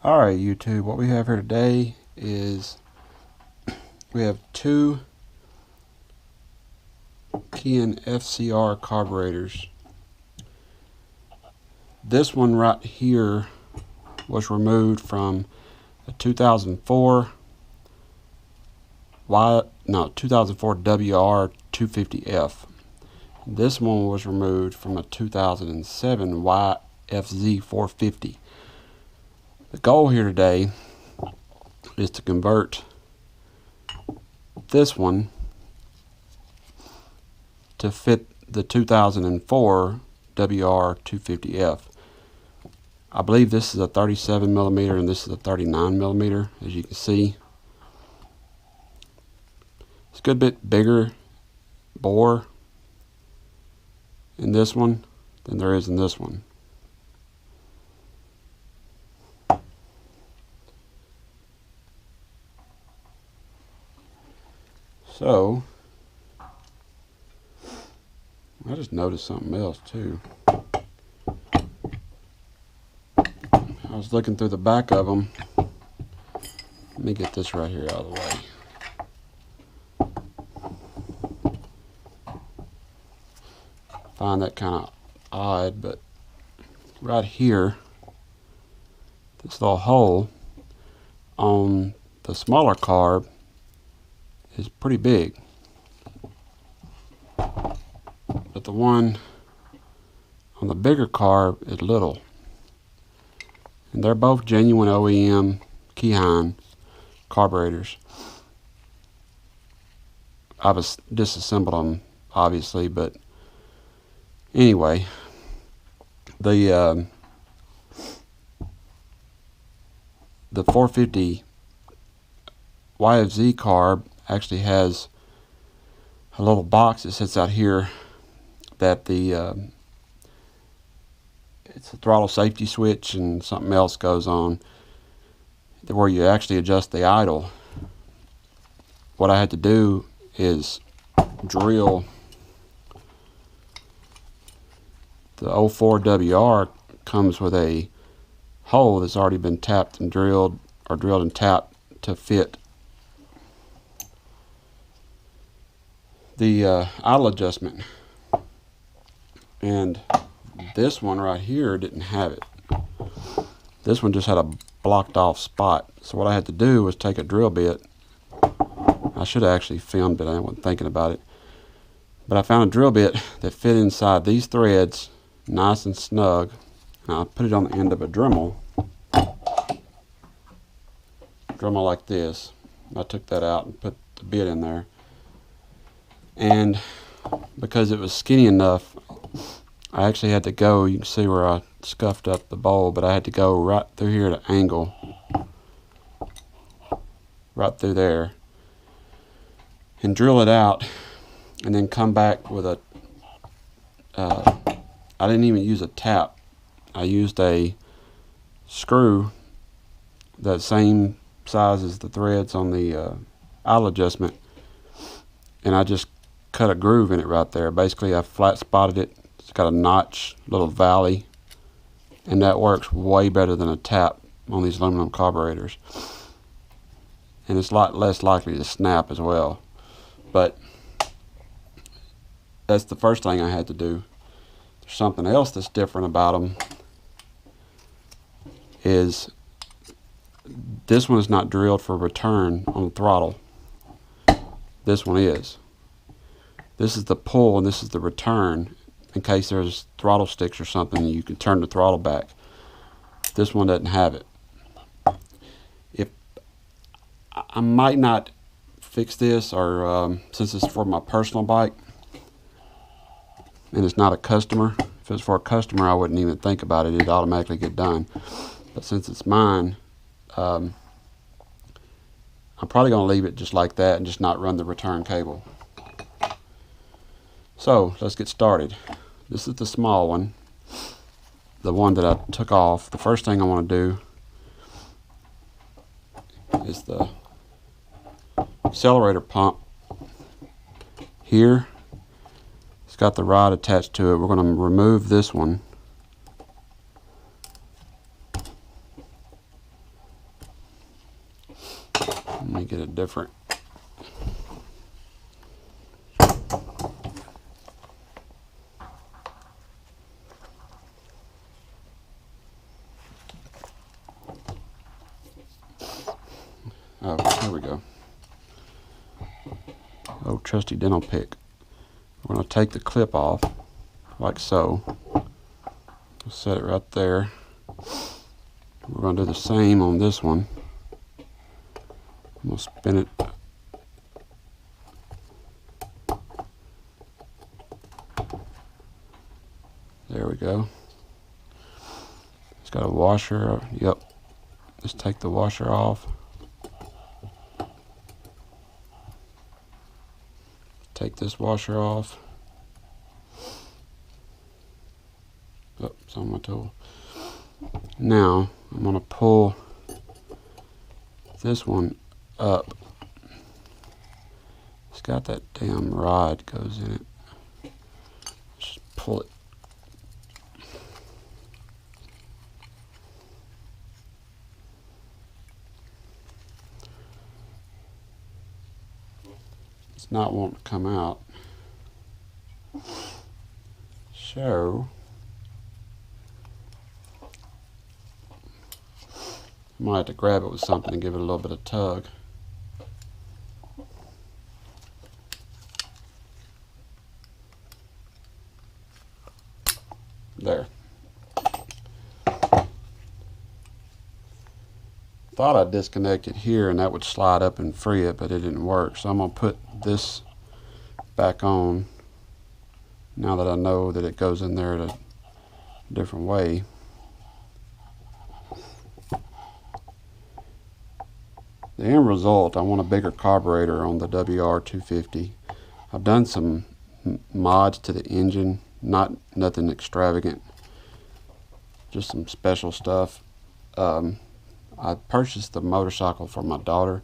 Alright YouTube, what we have here today is we have two Keihin FCR carburetors. This one right here was removed from a 2004 WR250F. This one was removed from a 2007 YFZ450. The goal here today is to convert this one to fit the 2004 WR250F. I believe this is a 37mm and this is a 39mm, as you can see. It's a good bit bigger bore in this one than there is in this one. So, I just noticed something else too. I was looking through the back of them. Let me get this right here out of the way. Find that kind of odd, but right here, this little hole on the smaller carb is pretty big, but the one on the bigger carb is little. And they're both genuine OEM Keihin carburetors. I've disassembled them obviously, but anyway, the 450 YFZ carb actually has a little box that sits out here that it's a throttle safety switch and something else goes on where you actually adjust the idle. What I had to do is drill the 04 WR comes with a hole that's already been tapped and drilled, or drilled and tapped to fit the idle adjustment, and this one right here didn't have it. This one just had a blocked off spot. So what I had to do was take a drill bit. I should have actually filmed it, I wasn't thinking about it, but I found a drill bit that fit inside these threads nice and snug, and I put it on the end of a Dremel like this. I took that out and put the bit in there. And because it was skinny enough, I actually had to go, you can see where I scuffed up the bowl, but I had to go right through here at an angle, right through there, and drill it out, and then come back with a, I didn't even use a tap. I used a screw that same size as the threads on the idle adjustment, and I just cut a groove in it right there. Basically I flat spotted it. It's got a notch, little valley, and that works way better than a tap on these aluminum carburetors, and it's a lot less likely to snap as well. But that's the first thing I had to do. There's something else that's different about them, is this one is not drilled for return on the throttle. This one is. This is the pull and this is the return, in case there's throttle sticks or something, you can turn the throttle back. This one doesn't have it. If I might not fix this, or since it's for my personal bike and it's not a customer. If it was for a customer, I wouldn't even think about it. It'd automatically get done. But since it's mine, I'm probably going to leave it just like that and just not run the return cable. So let's get started. This is the small one, the one that I took off. The first thing I want to do is the accelerator pump here. It's got the rod attached to it. We're going to remove this one make it a different. Oh, there we go. Oh, trusty dental pick. We're going to take the clip off, like so. We'll set it right there. We're going to do the same on this one. I'm going to spin it. There we go. It's got a washer. Yep. Just take the washer off. Take this washer off. Oh, it's on my tool. Now I'm going to pull this one up. It's got that damn rod goes in it. Just pull it. It's not wanting to come out. So I might have to grab it with something and give it a little bit of tug. There. Thought I'd disconnect it here and that would slide up and free it, but it didn't work. So I'm going to put this back on now that I know that it goes in there a different way. The end result, I want a bigger carburetor on the WR250. I've done some mods to the engine, nothing extravagant, just some special stuff. I purchased the motorcycle for my daughter.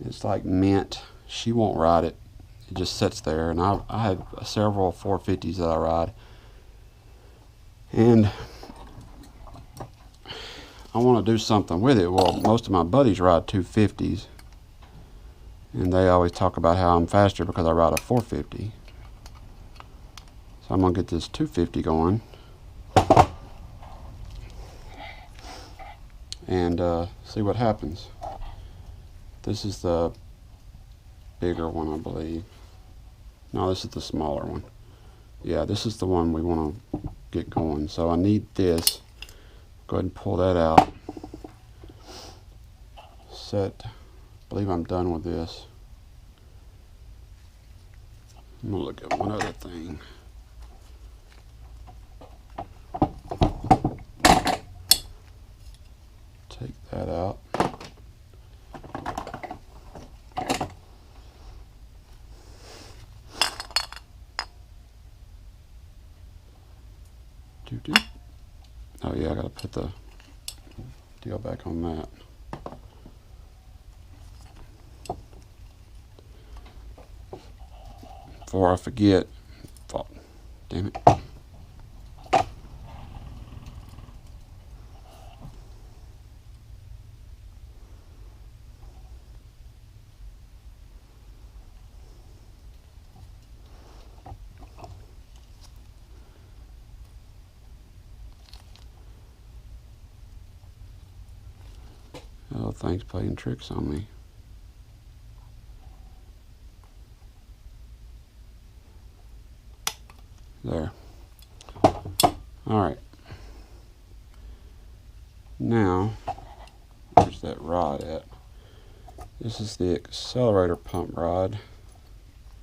It's like mint. She won't ride it. It just sits there. And I have several 450s that I ride. And I want to do something with it. Well, most of my buddies ride 250s. And they always talk about how I'm faster because I ride a 450. So I'm going to get this 250 going. And see what happens. This is the bigger one, I believe. No, this is the smaller one. Yeah, this is the one we want to get going. So I need this. Go ahead and pull that out. Set. I believe I'm done with this. I'm going to look at one other thing. Take that out. Oh yeah, I gotta put the deal back on that. Before I forget, damn it. Oh, thing's playing tricks on me. There. Alright. Now, where's that rod at? This is the accelerator pump rod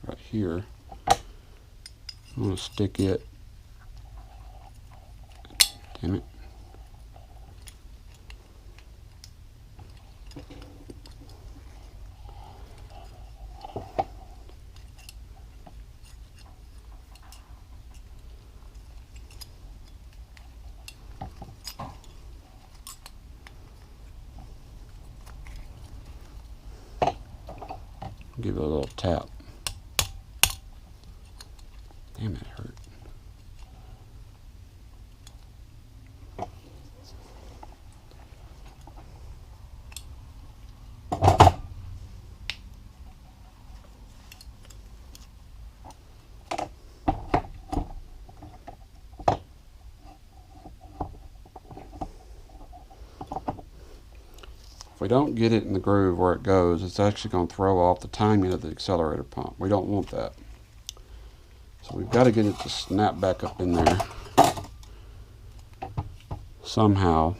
right here. I'm going to stick it. Damn it. Give it a little tap. Damn, it hurt. if we don't get it in the groove where it goes, it's actually going to throw off the timing of the accelerator pump. We don't want that. So we've got to get it to snap back up in there somehow.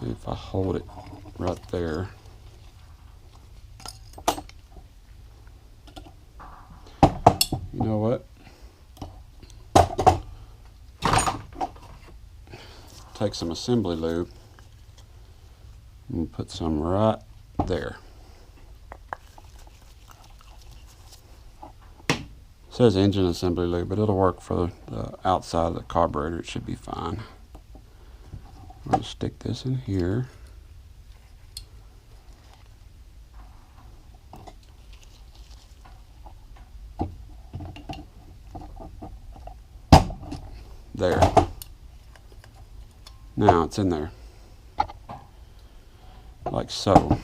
Maybe if I hold it right there. You know what? Take some assembly lube and we'll put some right there. It says engine assembly lube, but it'll work for the outside of the carburetor. It should be fine. I'm going to stick this in here. There. Now it's in there. Like so.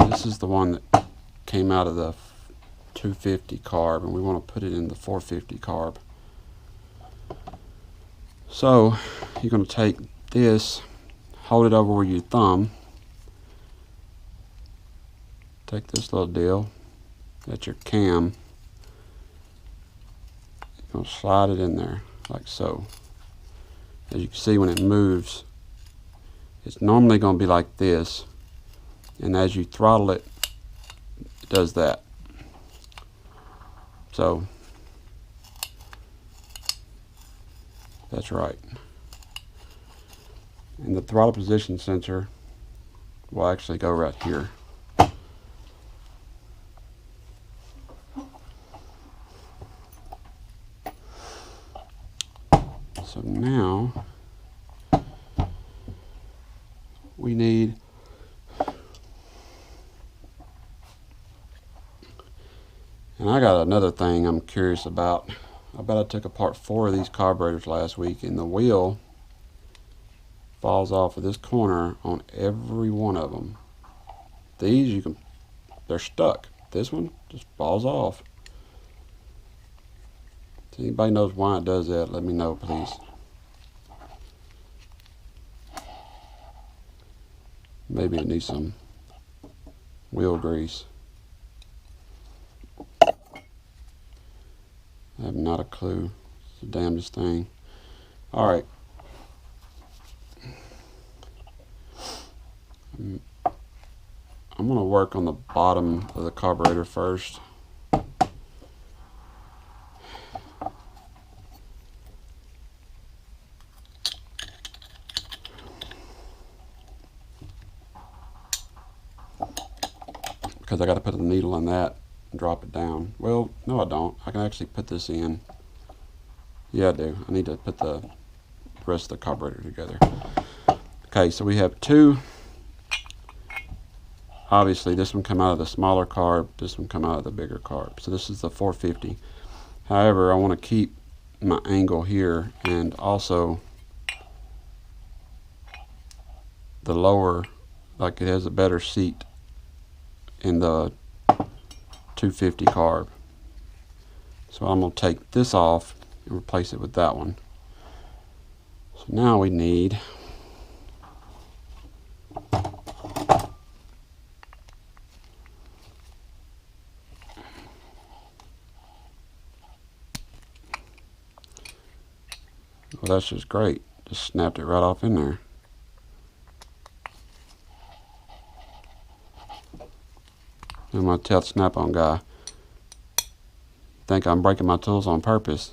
This is the one that came out of the 250 carb, and we want to put it in the 450 carb. So you're going to take this, hold it over with your thumb, take this little deal, that's your cam, you're going to slide it in there like so. As you can see, when it moves, it's normally going to be like this, and as you throttle it, it does that. So that's right. And the throttle position sensor will actually go right here. So now we need and I got another thing I'm curious about. I bet I took apart 4 of these carburetors last week, and the wheel falls off of this corner on every one of them. These they're stuck. This one just falls off. If anybody knows why it does that, let me know, please. Maybe it needs some wheel grease. I have not a clue. It's the damnedest thing. Alright. I'm going to work on the bottom of the carburetor first. Because I got to put a needle in that and drop it down. Well, no I don't. I can actually put this in. Yeah, I do. I need to put the rest of the carburetor together. Okay, so we have 2. Obviously, this one come out of the smaller carb. This one come out of the bigger carb. So this is the 450. However, I want to keep my angle here, and also the lower, like it has a better seat in the 250 carb. So I'm going to take this off and replace it with that one. So now we need well, that's just great. Just snapped it right off in there. I'm going to tell the snap-on guy, think I'm breaking my tools on purpose.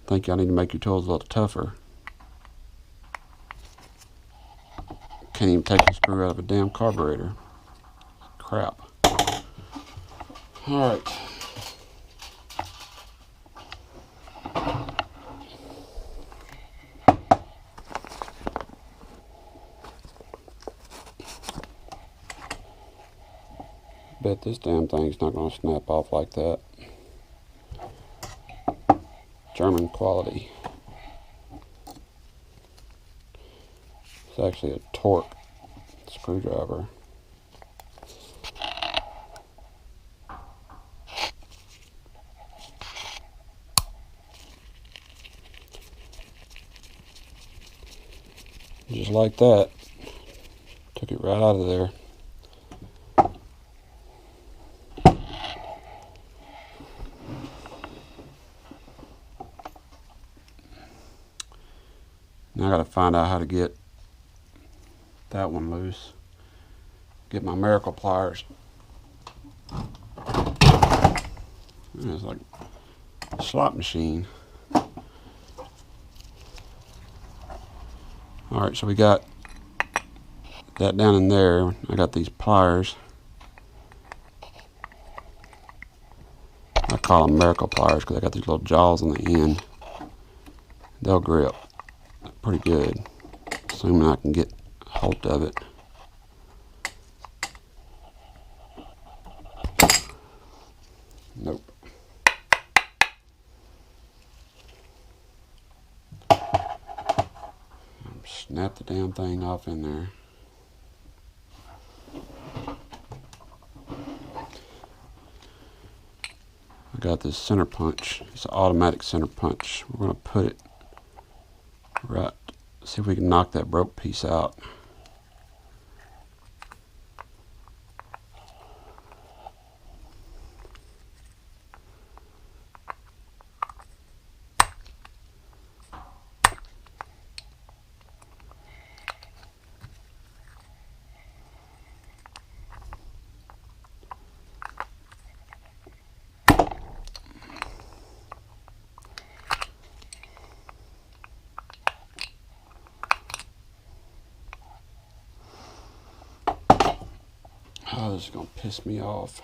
Think y'all need to make your tools a little tougher. Can't even take the screw out of a damn carburetor. Crap. Alright. Bet this damn thing's not going to snap off like that. German quality. It's actually a torque screwdriver. Just like that. Took it right out of there. Now I gotta find out how to get that one loose. Get my miracle pliers. It's like a slot machine. Alright, so we got that down in there. I got these pliers. I call them miracle pliers because I got these little jaws on the end. They'll grip pretty good, assuming I can get a hold of it. Nope. Snap the damn thing off in there. I got this center punch. It's an automatic center punch. We're going to put it right. See if we can knock that broke piece out. Oh, this is going to piss me off.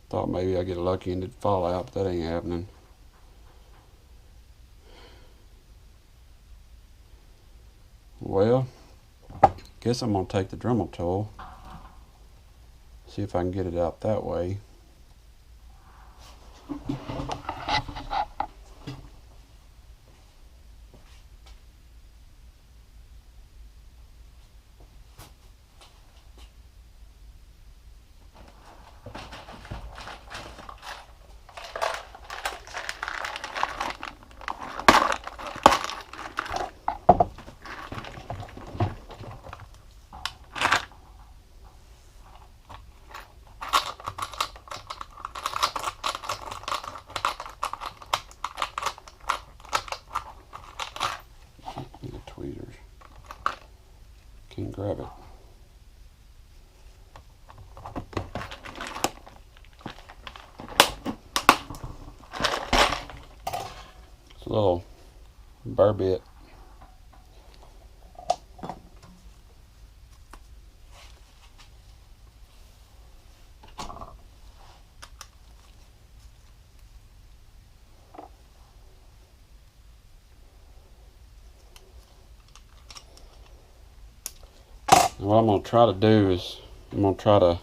Thought maybe I'd get lucky and it'd fall out, but that ain't happening. Well, guess I'm going to take the Dremel tool, see if I can get it out that way. Tweezers. Can't grab it. It's a little burr bit. And what I'm going to try to do is I'm going to try to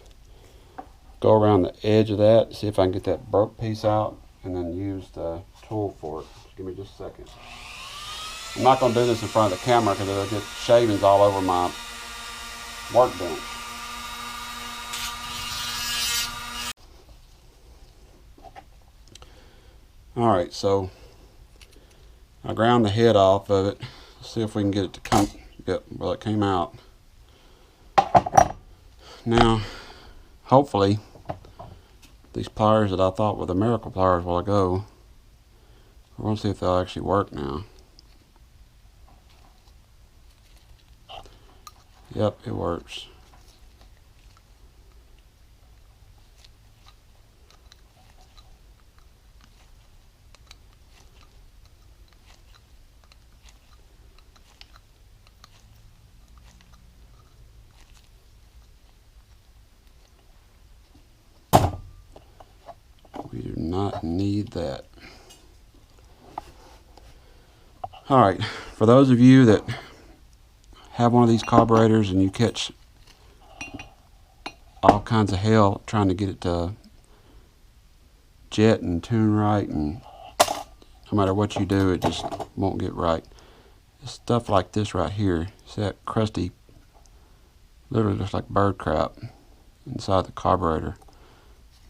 go around the edge of that, see if I can get that broke piece out, and then use the tool for it. Just give me just a second. I'm not going to do this in front of the camera because it'll get shavings all over my workbench. Alright, so I ground the head off of it. Let's see if we can get it to come. Yep, well, it came out. Now, hopefully, these pliers that I thought were the miracle pliers a while ago, we're going to see if they'll actually work now. Yep, it works. not need that. Alright, for those of you that have one of these carburetors and you catch all kinds of hell trying to get it to jet and tune right, and no matter what you do, it just won't get right. Stuff like this right here, see that crusty, literally looks like bird crap inside the carburetor.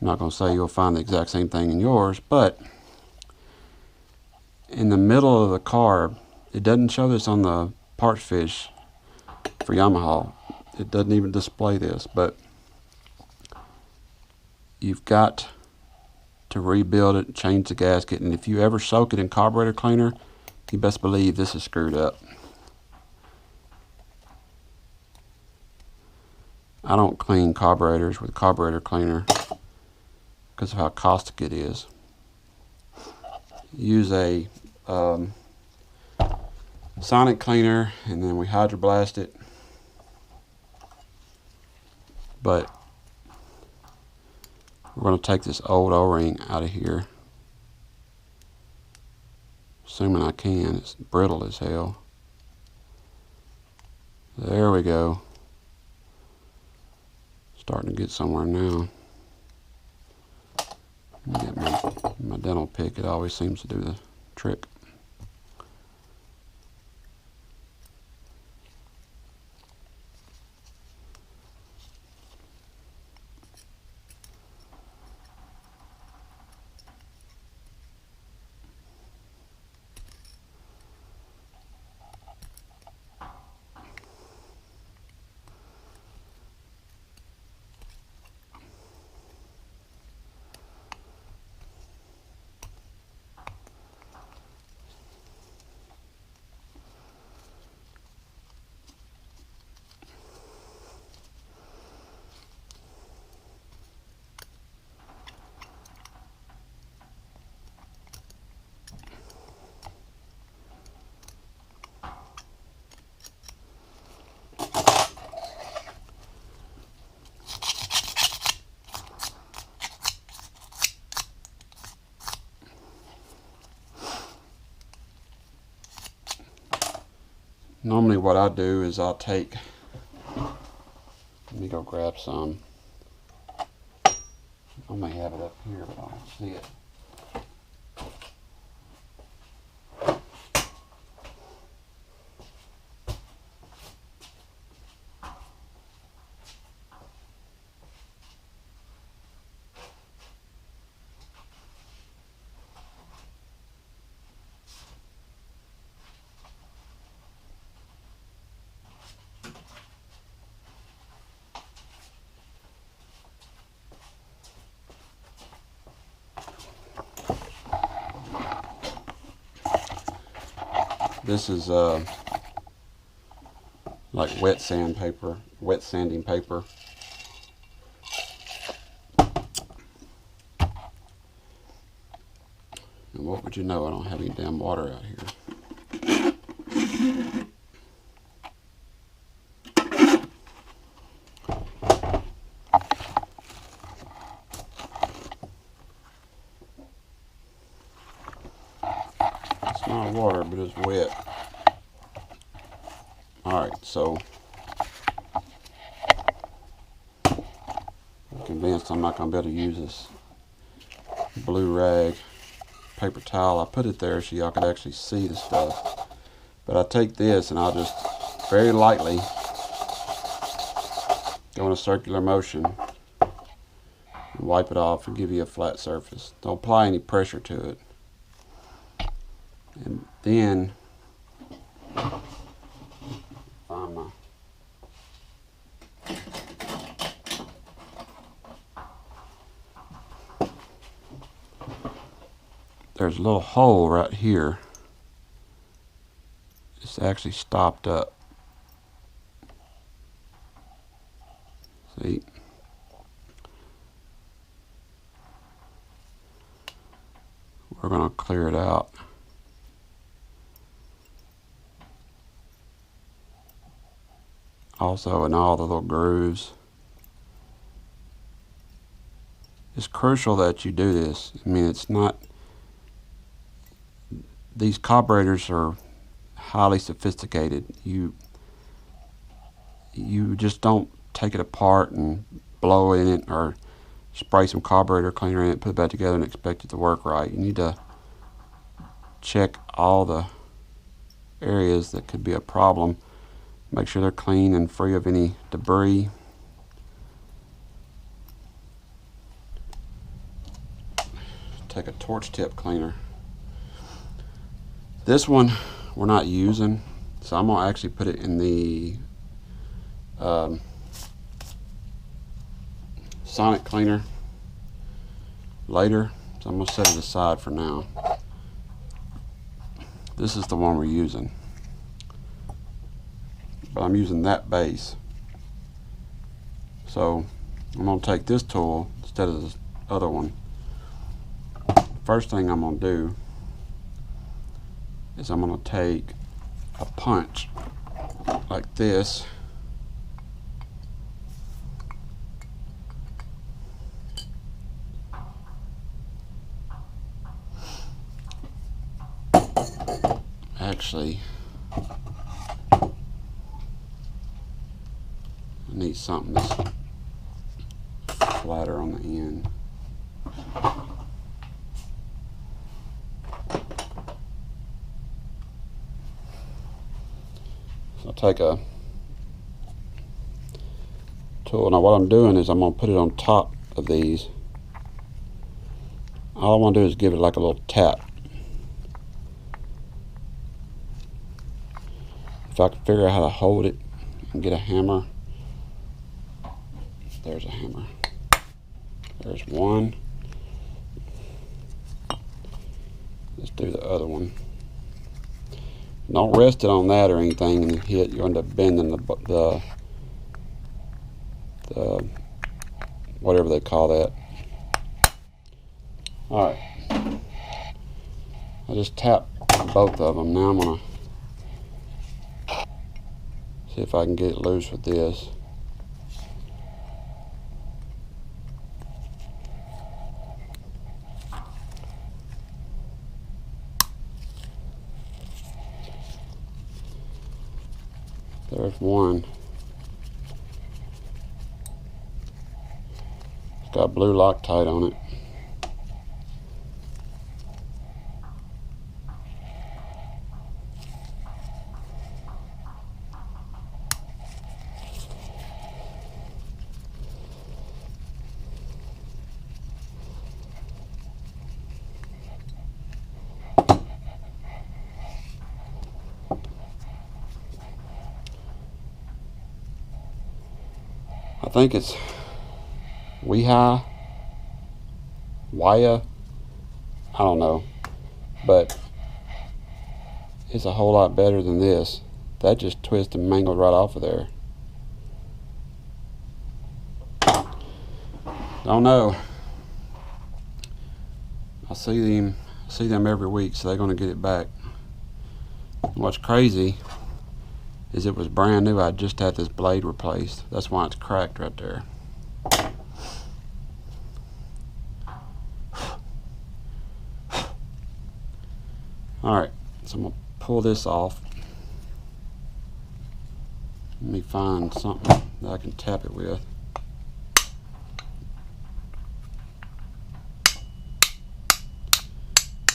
I'm not going to say you'll find the exact same thing in yours, but in the middle of the carb, it doesn't show this on the parts fiche for Yamaha. It doesn't even display this, but you've got to rebuild it, change the gasket, and if you ever soak it in carburetor cleaner, you best believe this is screwed up. I don't clean carburetors with carburetor cleaner because of how caustic it is. Use a sonic cleaner and then we hydroblast it, but we're going to take this old O-ring out of here, assuming I can. It's brittle as hell. There we go. Starting to get somewhere now. Get my dental pick. It always seems to do the trick. Normally what I do is I'll take, let me go grab some. I may have it up here, but I don't see it. This is like wet sanding paper. And what would you know, I don't have any damn water out here. It's not water, but it's wet. Alright, so I'm convinced I'm not going to be able to use this blue rag paper towel. I put it there so y'all could actually see the stuff. But I take this and I'll just very lightly go in a circular motion and wipe it off and give you a flat surface. Don't apply any pressure to it. And then find my there's a little hole right here. It's actually stopped up. See? We're going to clear it out. Also in all the little grooves. it's crucial that you do this. I mean, it's not, these carburetors are highly sophisticated. You just don't take it apart and blow in it or spray some carburetor cleaner in it, put it back together and expect it to work right. You need to check all the areas that could be a problem. Make sure they're clean and free of any debris. Take a torch tip cleaner. This one we're not using, so I'm gonna actually put it in the sonic cleaner later, so I'm gonna set it aside for now. This is the one we're using, but I'm using that base, so I'm gonna take this tool instead of this other one. First thing I'm gonna do is I'm gonna take a punch like this, actually I need something that's flatter on the end. So I'll take a tool. Now what I'm doing is I'm going to put it on top of these. All I want to do is give it like a little tap. If I can figure out how to hold it and get a hammer. There's a hammer. There's one. Let's do the other one. Don't rest it on that or anything and hit. You end up bending the whatever they call that. Alright. I just tapped both of them. Now I'm going to see if I can get it loose with this. There's one. It's got blue Loctite on it. I think it's Yamaha WR, I don't know, but it's a whole lot better than this. That just twisted and mangled right off of there. Don't know. I see them every week, so they're going to get it back. What's crazy is it was brand new. I just had this blade replaced. That's why it's cracked right there. Alright, so I'm going to pull this off. Let me find something that I can tap it with.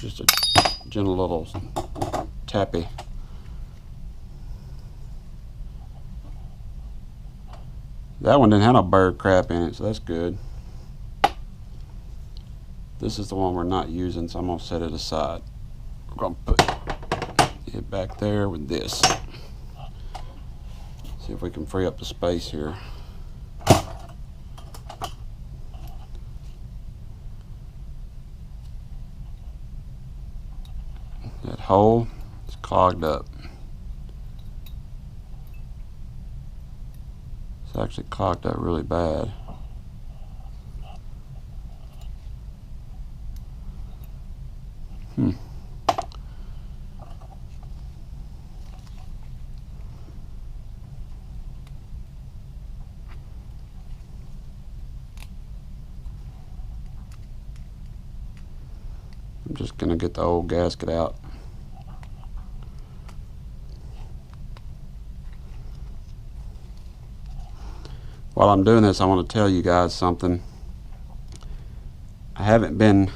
Just a gentle little tappy. That one didn't have no bird crap in it, so that's good. This is the one we're not using, so I'm going to set it aside. We're going to put it back there with this. See if we can free up the space here. That hole is clogged up. It's actually clogged up really bad. I'm just gonna get the old gasket out. While I'm doing this, I want to tell you guys something. I haven't been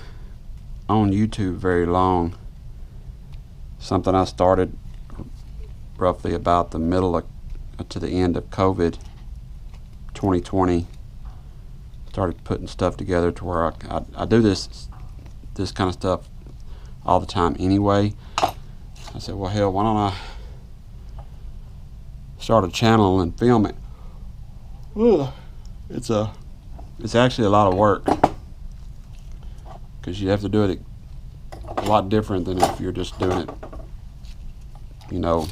on YouTube very long. Something I started roughly about the middle of, to the end of COVID 2020. Started putting stuff together to where I do this kind of stuff all the time anyway. I said, well, hell, why don't I start a channel and film it? It's actually a lot of work, because you have to do it a lot different than if you're just doing it, you know,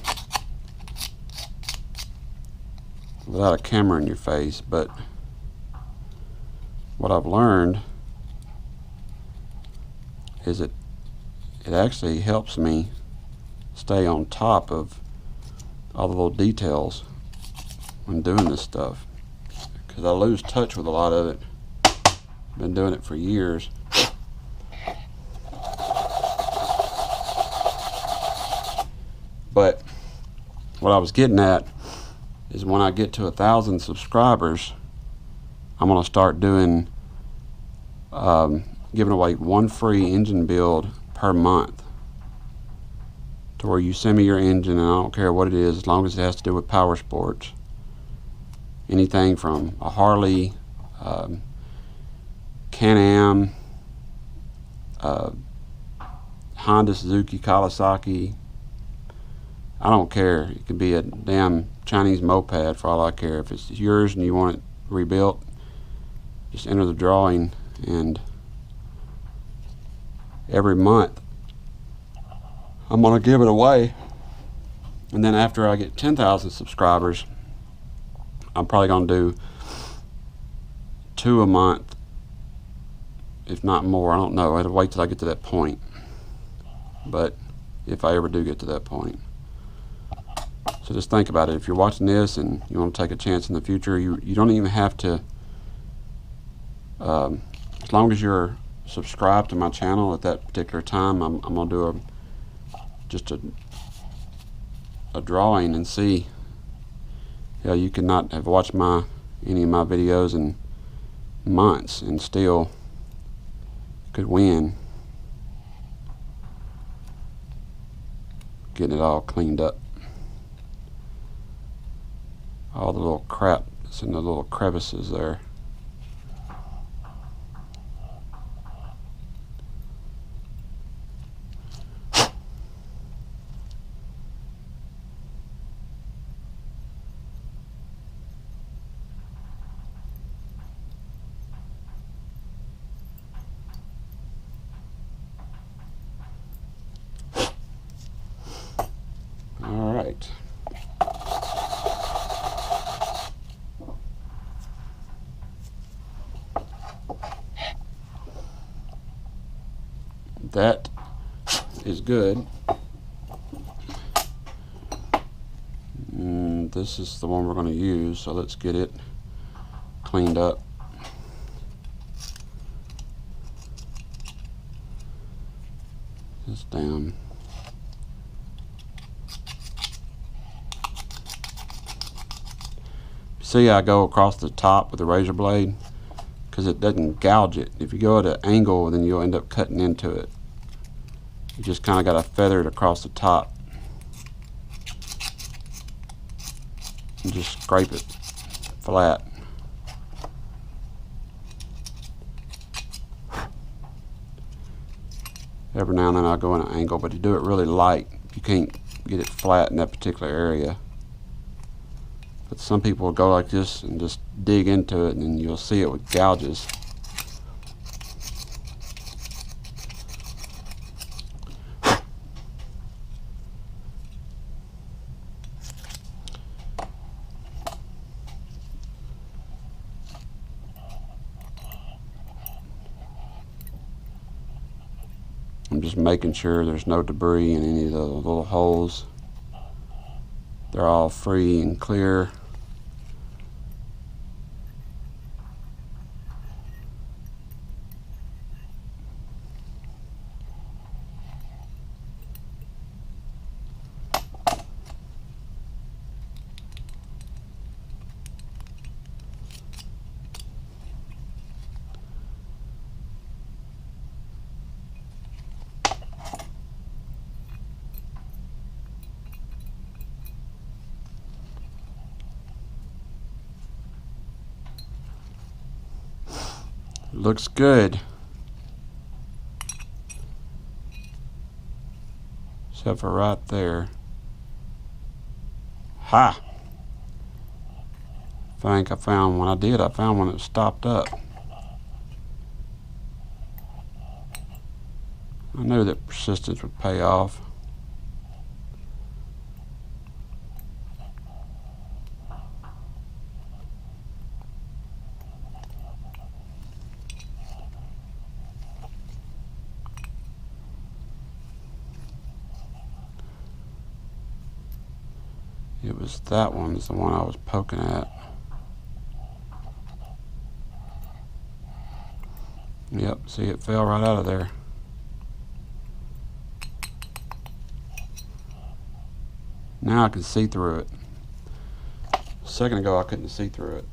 without a camera in your face. But what I've learned is it actually helps me stay on top of all the little details when doing this stuff, because I lose touch with a lot of it. Been doing it for years. But what I was getting at is, when I get to 1,000 subscribers, I'm going to start doing giving away one free engine build per month, to where you send me your engine, and I don't care what it is, as long as it has to do with power sports. Anything from a Harley, Can-Am, Honda, Suzuki, Kawasaki. I don't care. It could be a damn Chinese moped for all I care. If it's yours and you want it rebuilt, just enter the drawing, and every month I'm going to give it away. And then after I get 10,000 subscribers, I'm probably going to do 2 a month, if not more. I don't know. I have to wait till I get to that point. But if I ever do get to that point. So just think about it. If you're watching this and you want to take a chance in the future, you don't even have to, as long as you're subscribed to my channel at that particular time, I'm going to do just a drawing and see. Yeah, you could not have watched any of my videos in months and still could win getting it all cleaned up. All the little crap that's in the little crevices there. All right. That is good. And this is the one we're going to use, so let's get it cleaned up. This down. See, I go across the top with the razor blade because it doesn't gouge it. If you go at an angle, then you'll end up cutting into it. You just kind of got to feather it across the top and just scrape it flat. Every now and then I'll go in an angle, but you do it really light. You can't get it flat in that particular area. But some people will go like this and just dig into it, and then you'll see it with gouges. I'm just making sure there's no debris in any of the little holes. They're all free and clear. Looks good. Except for right there. Ha! I think I found one. I found one that stopped up. I knew that persistence would pay off. It was that one, is the one I was poking at. Yep, see, it fell right out of there. Now I can see through it. A second ago I couldn't see through it.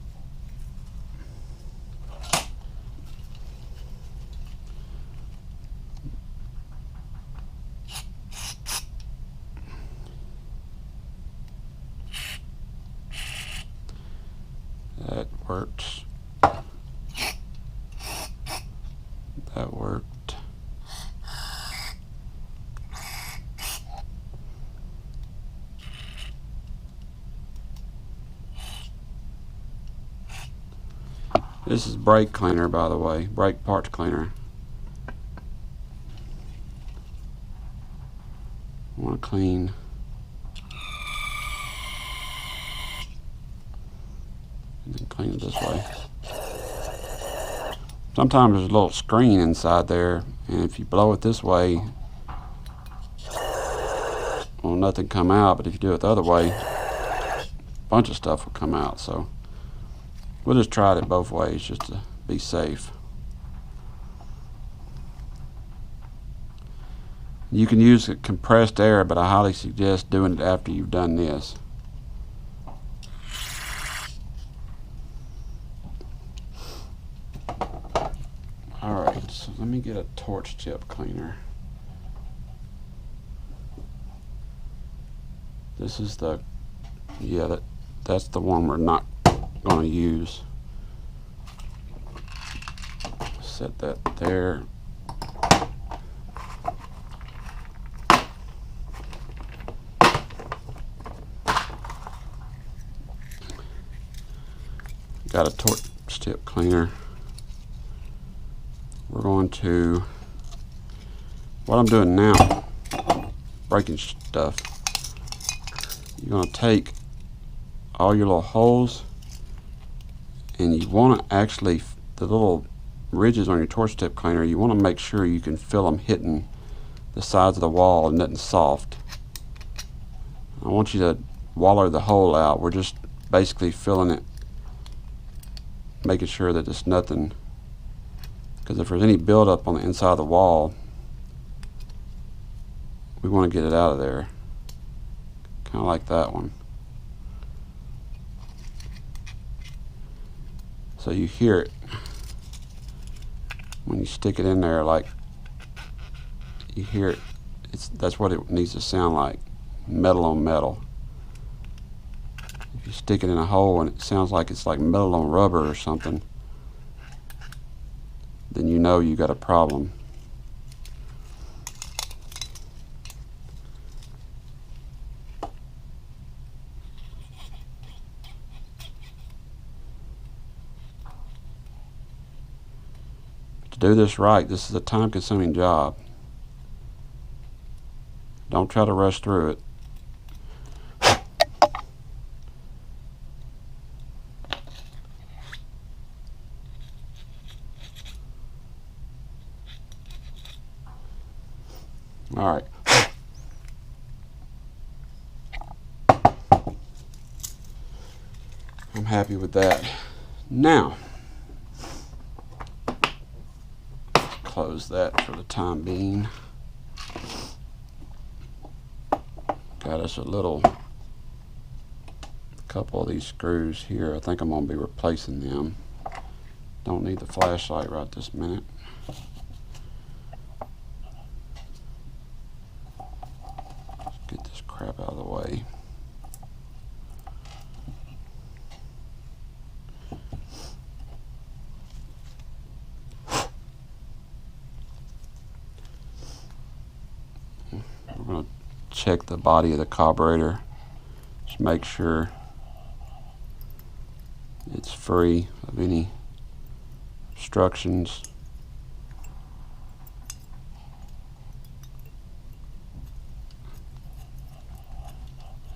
That works. That worked. This is brake cleaner, by the way, brake parts cleaner. I want to clean. And then clean it this way. Sometimes there's a little screen inside there, and if you blow it this way, well, nothing come out, but if you do it the other way, a bunch of stuff will come out. So we'll just try it both ways just to be safe. You can use compressed air, but I highly suggest doing it after you've done this. Alright, so let me get a torch tip cleaner. This is the, yeah, that's the one we're not going to use. Set that there. Got a torch tip cleaner. We're going to, what I'm doing now, breaking stuff, you're going to take all your little holes, and you want to actually, the little ridges on your torch tip cleaner, you want to make sure you can feel them hitting the sides of the wall and nothing soft. I want you to waller the hole out. We're just basically filling it, making sure that there's nothing, because if there's any buildup on the inside of the wall, we want to get it out of there. Kind of like that one. So you hear it when you stick it in there, like you hear it. That's what it needs to sound like, metal on metal. If you stick it in a hole and it sounds like it's like metal on rubber or something, then you know you got a problem. To do this right, this is a time-consuming job. Don't try to rush through it. All right. I'm happy with that. Now, close that for the time being. Got us a couple of these screws here. I think I'm going to be replacing them. Don't need the flashlight right this minute. Get this crap out of the way. we're going to check the body of the carburetor. Just make sure it's free of any obstructions.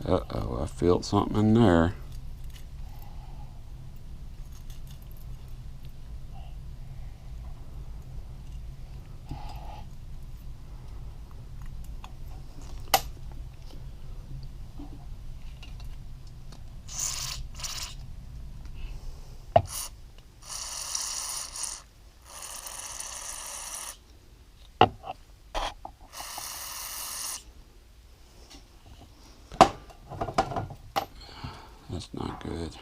Uh-oh, I felt something in there. That's not good.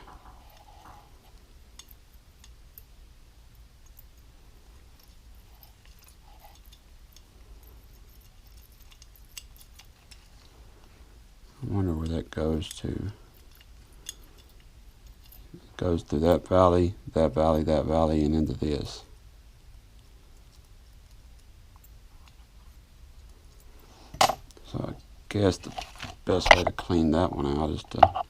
I wonder where that goes to. It goes through that valley, that valley, that valley, and into this. So I guess the best way to clean that one out is to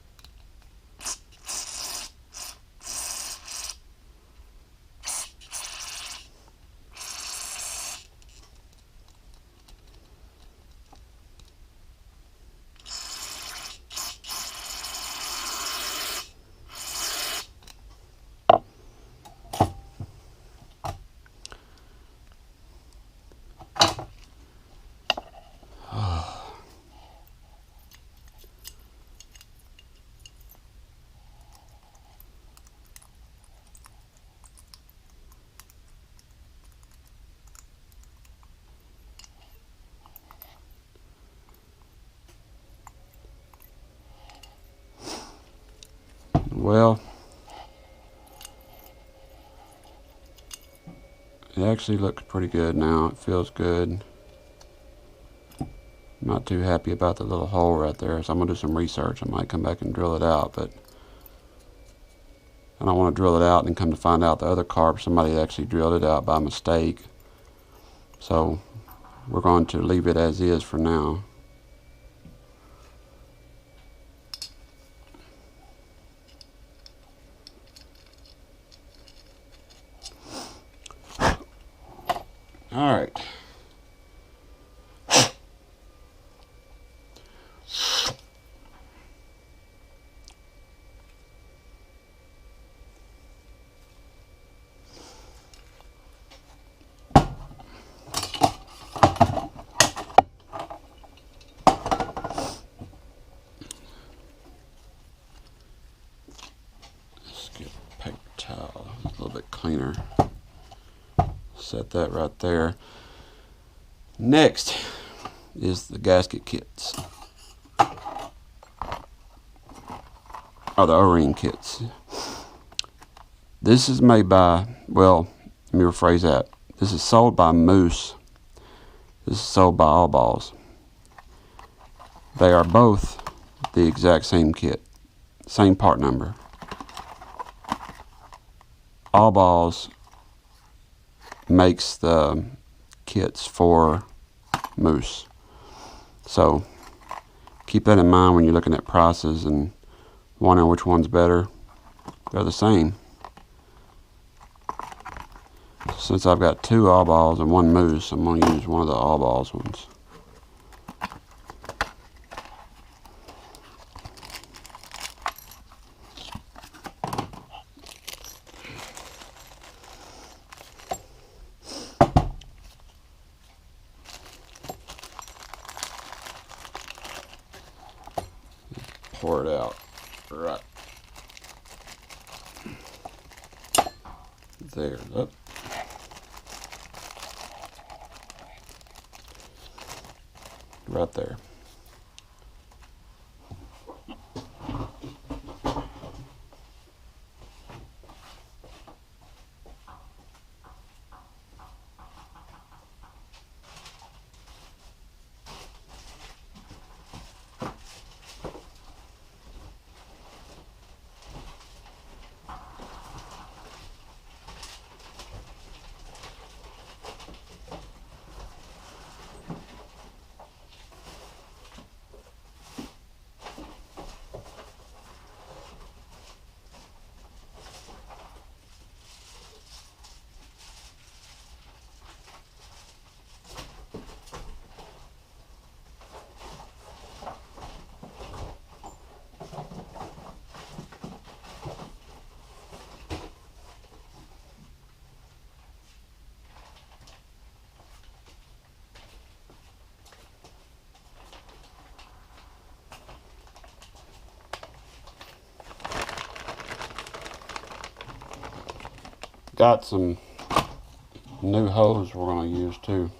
well, it actually looks pretty good now. It feels good. I'm not too happy about the little hole right there, so I'm going to do some research. I might come back and drill it out, but I don't want to drill it out and come to find out the other carb, somebody actually drilled it out by mistake. So we're going to leave it as is for now. All right. Let's get a paper towel, a little bit cleaner. Set that right there. Next is the gasket kits, or the O-ring kits. This is made by, well, let me rephrase that. This is sold by Moose. This is sold by All Balls. They are both the exact same kit, same part number. All Balls makes the kits for Moose. So keep that in mind when you're looking at prices and wondering which one's better. They're the same. Since I've got two All Balls and one Moose, I'm going to use one of the All Balls ones. Pour it out right there. Up. Right there. got some new hose we're going to use too.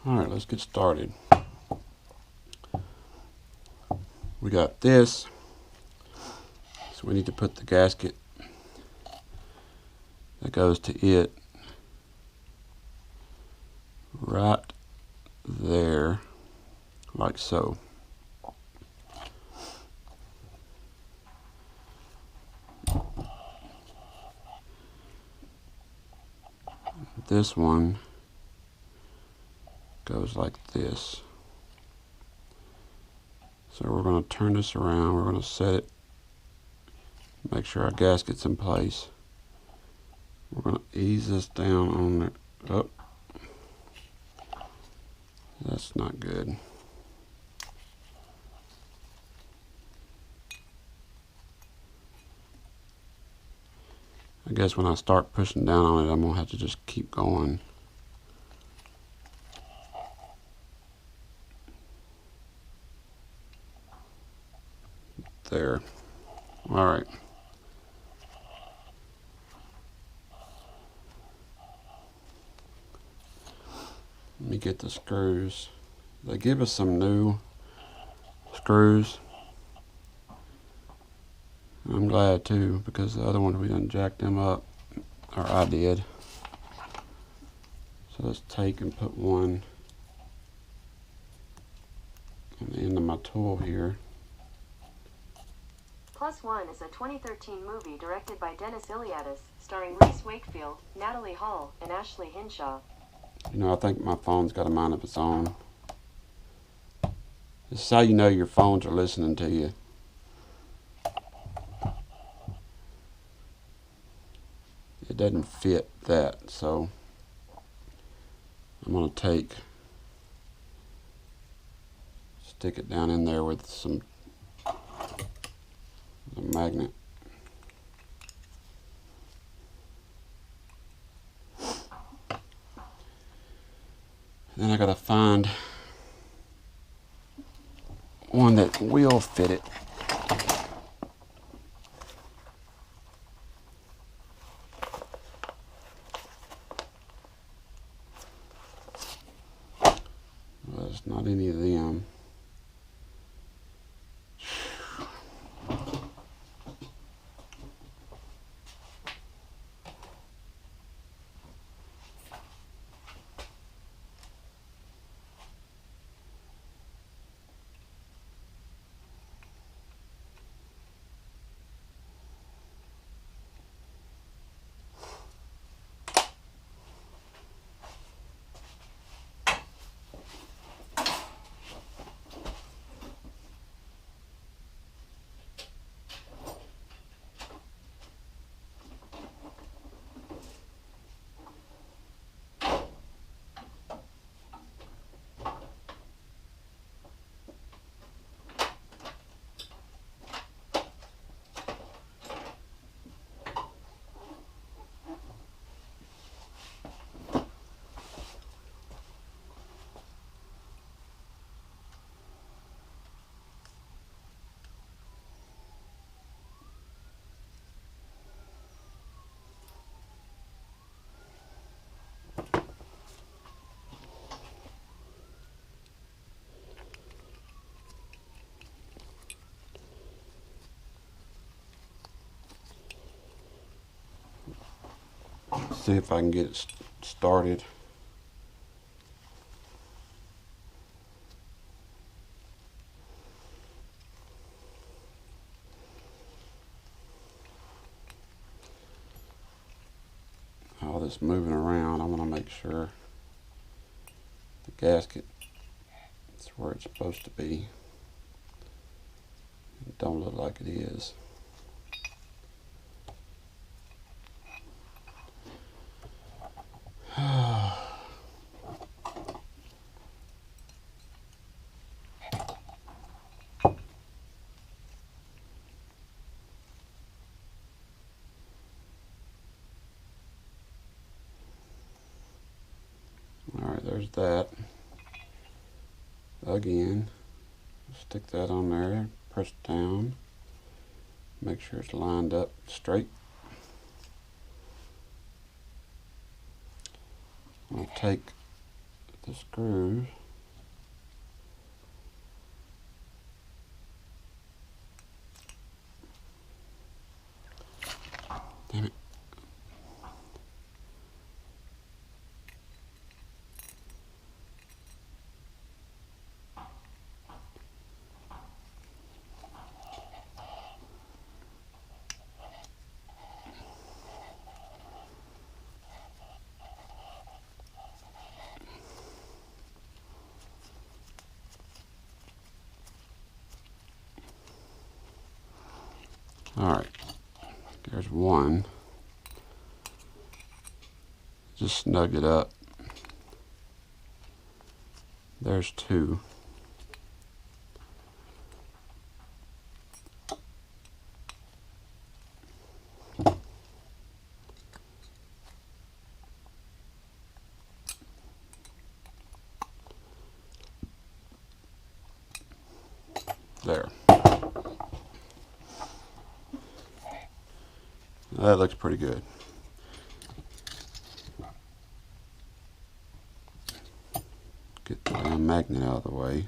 Alright, let's get started. We got this, so we need to put the gasket that goes to it right there, like so. This one goes like this. So we're going to turn this around, we're going to set it, make sure our gasket's in place. We're going to ease this down on it. Oh, that's not good. I guess when I start pushing down on it, I'm going to have to just keep going. There. Alright. Let me get the screws. They give us some new screws. I'm glad too, because the other ones we done jacked them up, or I did. So let's take and put one on the end of my tool here. Plus One is a 2013 movie directed by Dennis Iliadis, starring Reese Wakefield, Natalie Hall, and Ashley Hinshaw. You know, I think my phone's got a mind of its own. This is how you know your phones are listening to you. It doesn't fit that, so I'm going to stick it down in there with some magnet. Then I got to find one that will fit it. Well, it's not any of them. See if I can get it started. All this moving around, I want to make sure the gasket is where it's supposed to be. It don't look like it is. there's that. Again, stick that on there, press down, make sure it's lined up straight. I'll take the screws, damn it, alright, there's one. Just snug it up. There's two. There. That looks pretty good. Get the damn magnet out of the way.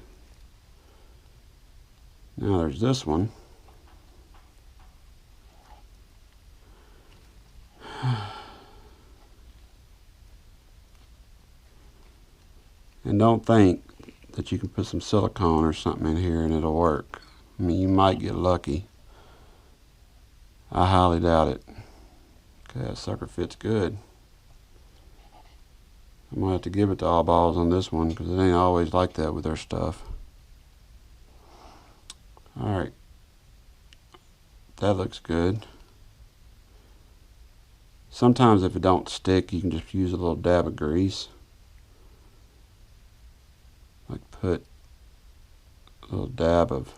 Now there's this one. And don't think that you can put some silicone or something in here and it'll work. I mean, you might get lucky. I highly doubt it. Okay, that sucker fits good. I'm going to have to give it to all balls on this one because it ain't always like that with their stuff. Alright. That looks good. Sometimes if it don't stick, you can just use a little dab of grease. Like put a little dab of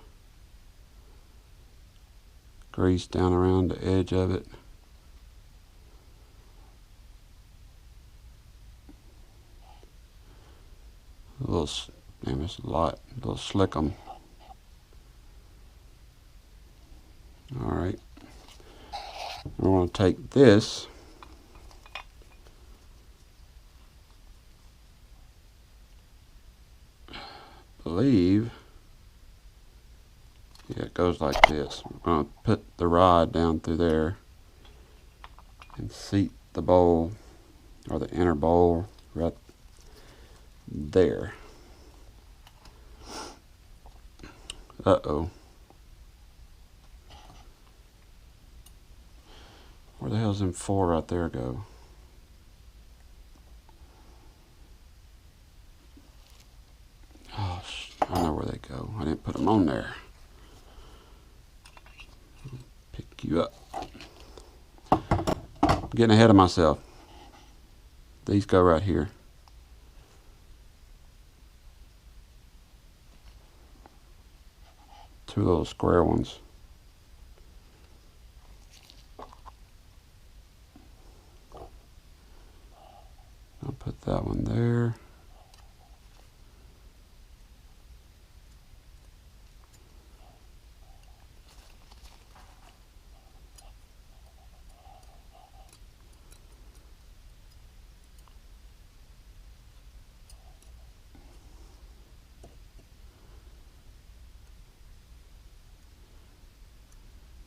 grease down around the edge of it. A little, damn, it's a lot. A little slick 'em. Alright. We're going to take this. Believe. Yeah, it goes like this. We're going to put the rod down through there and seat the bowl, or the inner bowl, right there. Uh-oh. Where the hell's them four right there go? Oh, I know where they go. I didn't put them on there. Pick you up. I'm getting ahead of myself. These go right here. Two little square ones. I'll put that one there.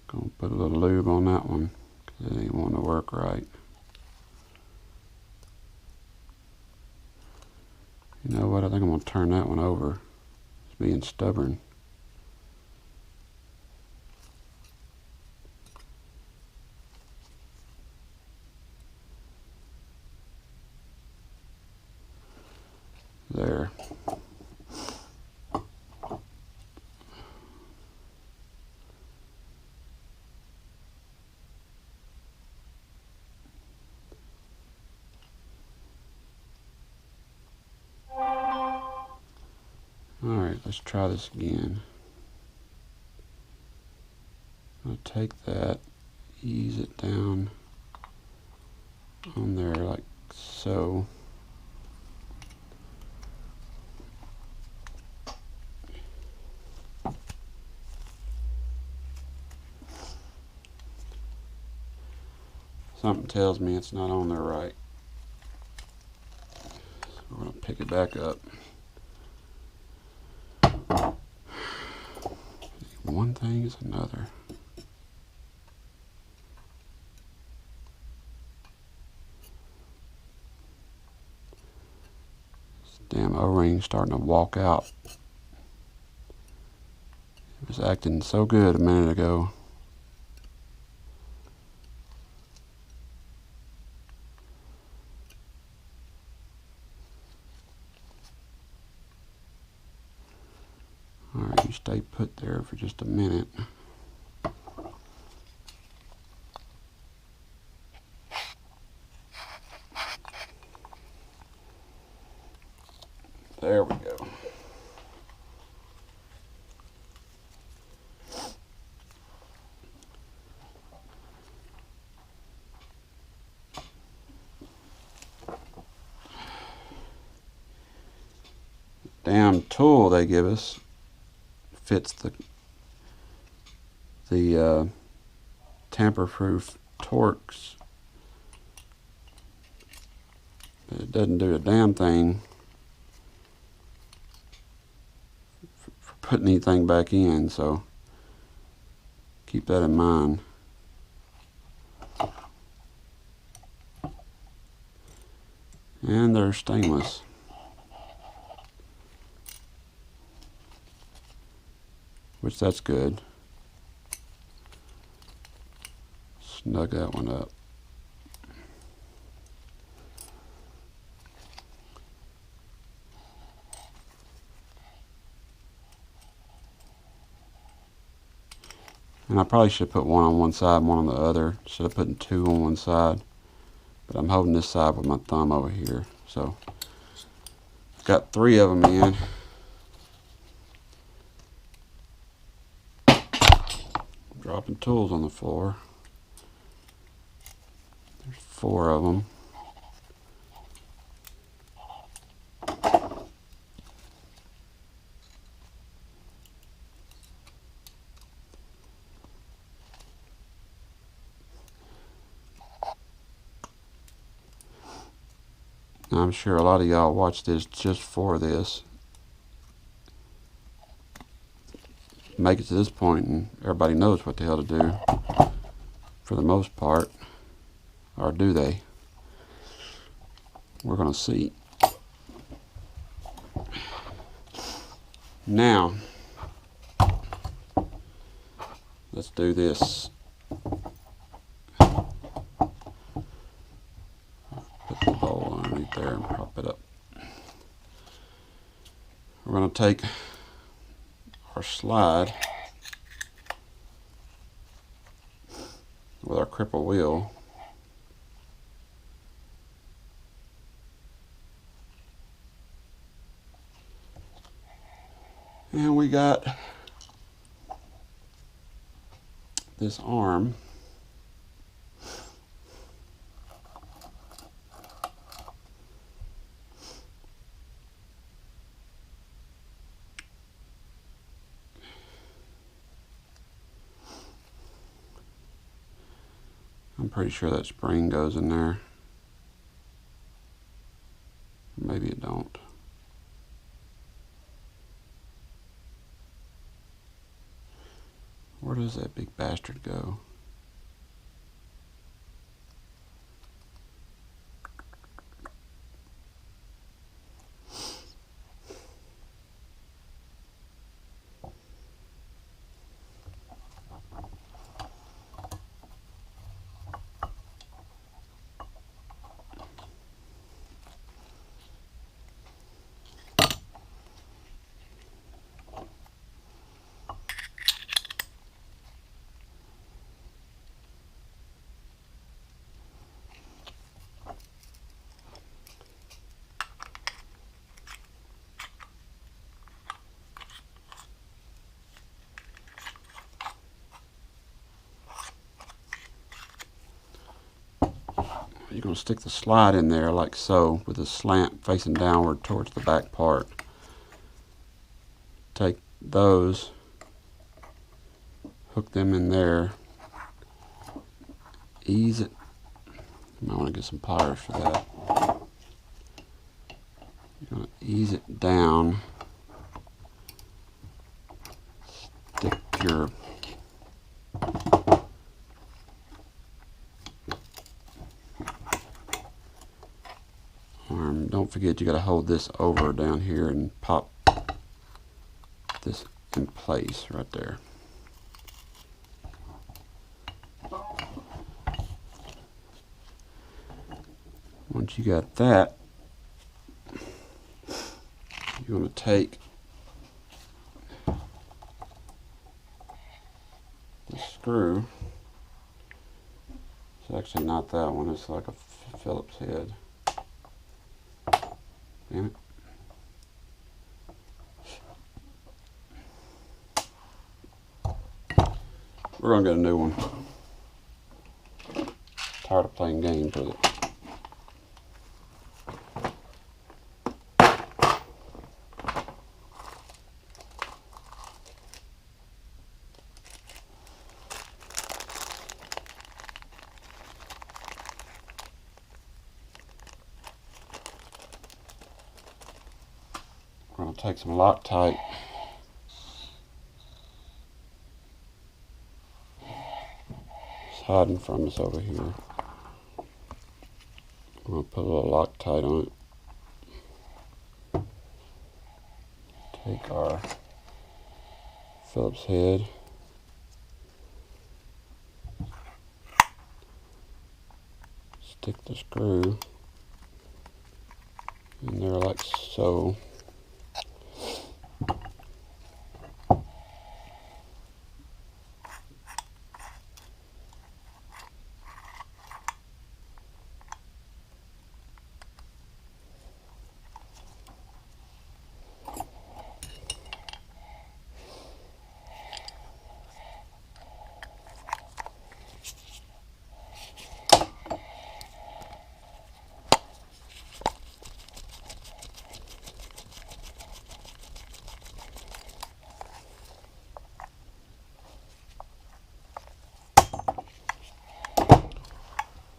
Gonna put a little lube on that one because it ain't wanting to work right. You know what? I think I'm gonna turn that one over. It's being stubborn. There. Alright, let's try this again. I'll take that, ease it down on there like so. Something tells me it's not on there right. So we're going to pick it back up. One thing is another. This damn O-ring starting to walk out. It was acting so good a minute ago. Alright, you stay put there for just a minute. There we go. Damn tool they give us fits the tamper-proof Torx. But it doesn't do a damn thing for putting anything back in, so keep that in mind. And they're stainless. Which that's good. Snug that one up. And I probably should put one on one side and one on the other instead of putting two on one side. But I'm holding this side with my thumb over here. So got 3 of them in. Dropping tools on the floor. There's 4 of them. Now, I'm sure a lot of y'all watch this just for this. Make it to this point and everybody knows what the hell to do for the most part. Or do they? We're going to see. Now, let's do this. Put the bowl underneath there and prop it up. We're going to take our slide with our cripple wheel. And we got this arm. I'm pretty sure that spring goes in there. Maybe it don't. Where does that big bastard go? You're going to stick the slide in there like so, with the slant facing downward towards the back part. Take those, hook them in there, ease it might want to get some pliers for that. You're going to ease it down. Stick your arm. Don't forget you got to hold this over down here and pop this in place right there. Once you got that, you're going to take the screw. It's actually not that one, it's like a Phillips head. Damn it. We're going to get a new one. Tired of playing games with it. We're going to take some Loctite. It's hiding from us over here. I'm going to put a little Loctite on it. Take our Phillips head. Stick the screw in there like so.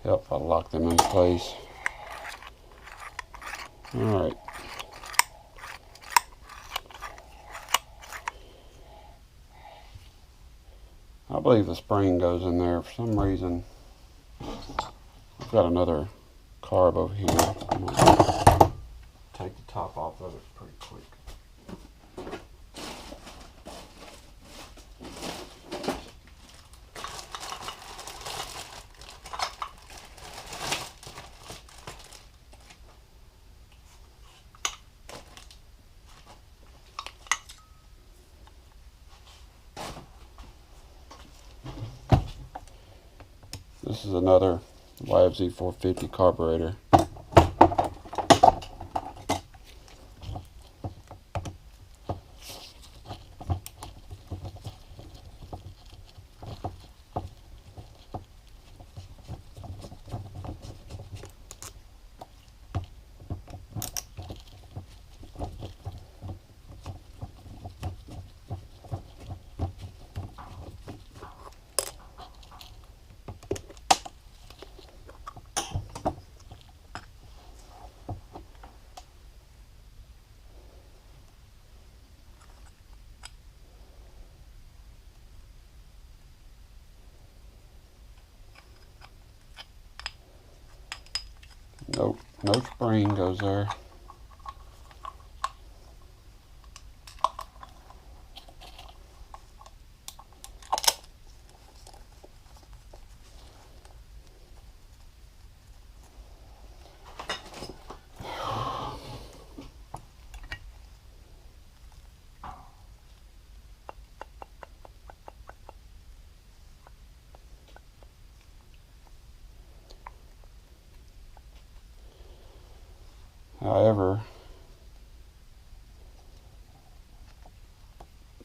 Yep, I'll lock them in place. Alright. I believe the spring goes in there. For some reason, I've got another carb over here. I'm gonna take the top off of it pretty quick. This is another YFZ450 carburetor. Nope, no spring goes there. However,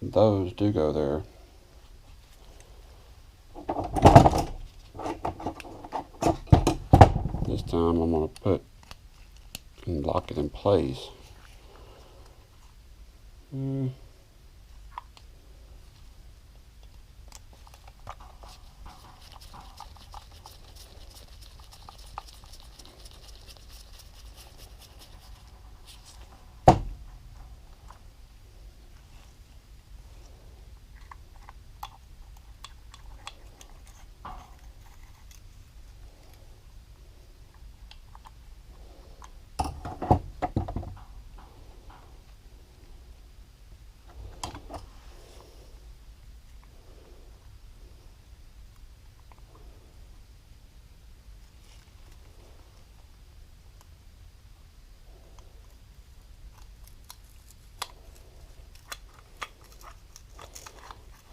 those do go there. This time I'm going to put and lock it in place.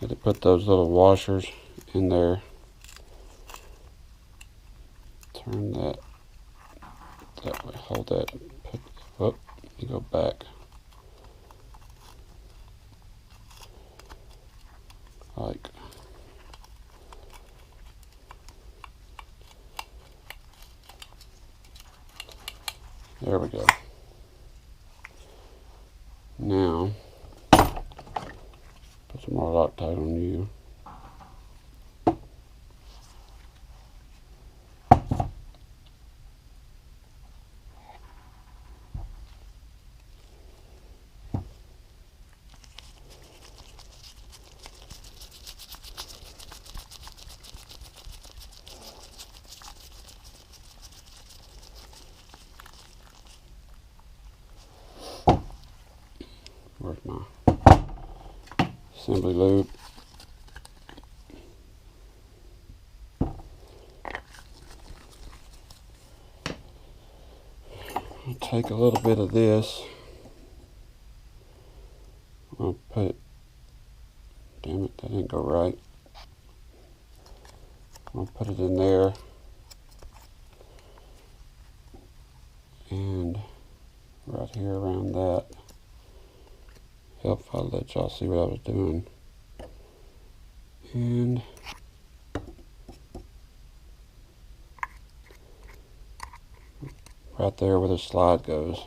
Had to put those little washers in there. Turn that way. Hold that. Let me go back. Like. There we go. Now, put some more Loctite on you. Where's my assembly lube? I'll take a little bit of this. I'll put it. Damn it, that didn't go right. I'll put it in there. And right here around that. Help if I let y'all see what I was doing. And right there where the slide goes.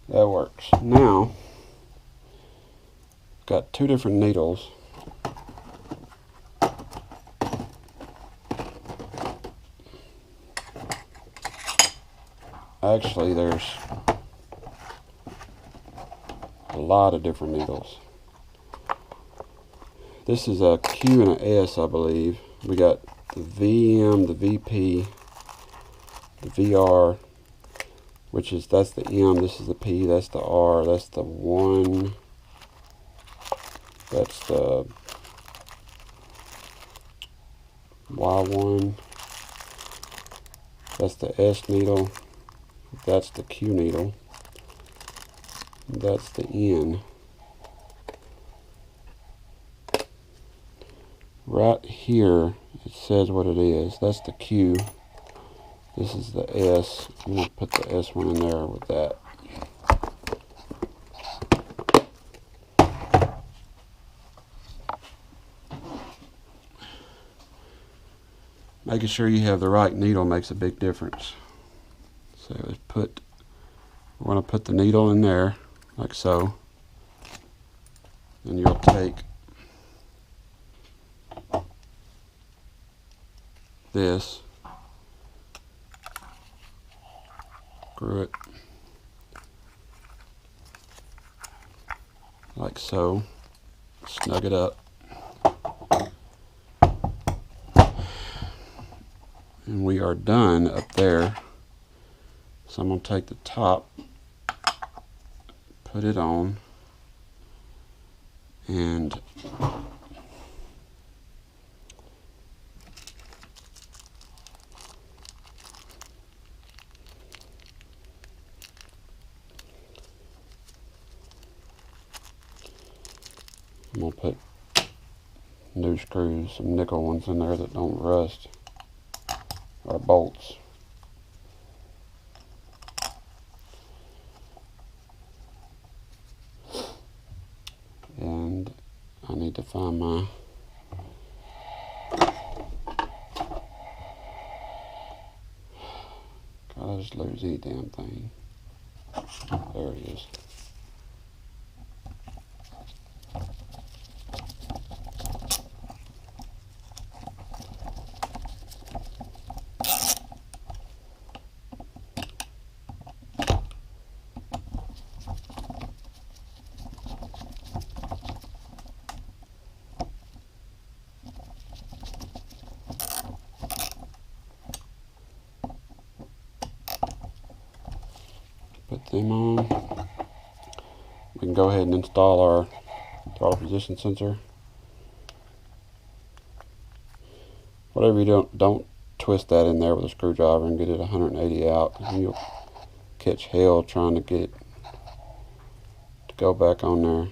That works. Now, got two different needles. Actually, there's a lot of different needles. This is a Q and a S, I believe. We got the VM, the VP, the VR, which is, that's the M, this is the P, that's the R, that's the 1, that's the Y1, that's the S needle, that's the Q needle, that's the N. Right here, it says what it is. That's the Q. This is the S. I'm going to put the S one in there with that. Making sure you have the right needle makes a big difference. So we're going to put the needle in there, like so. And you'll take this, screw it, like so, snug it up, and we are done up there. So I'm going to take the top, put it on, and I'm going to put new screws, some nickel ones in there that don't rust, or bolts. And I need to find my God, I just lose any damn thing. There it is. Put them on. we can go ahead and install our throttle position sensor. Whatever you don't twist that in there with a screwdriver and get it 180 out, because you'll catch hell trying to get it to go back on there.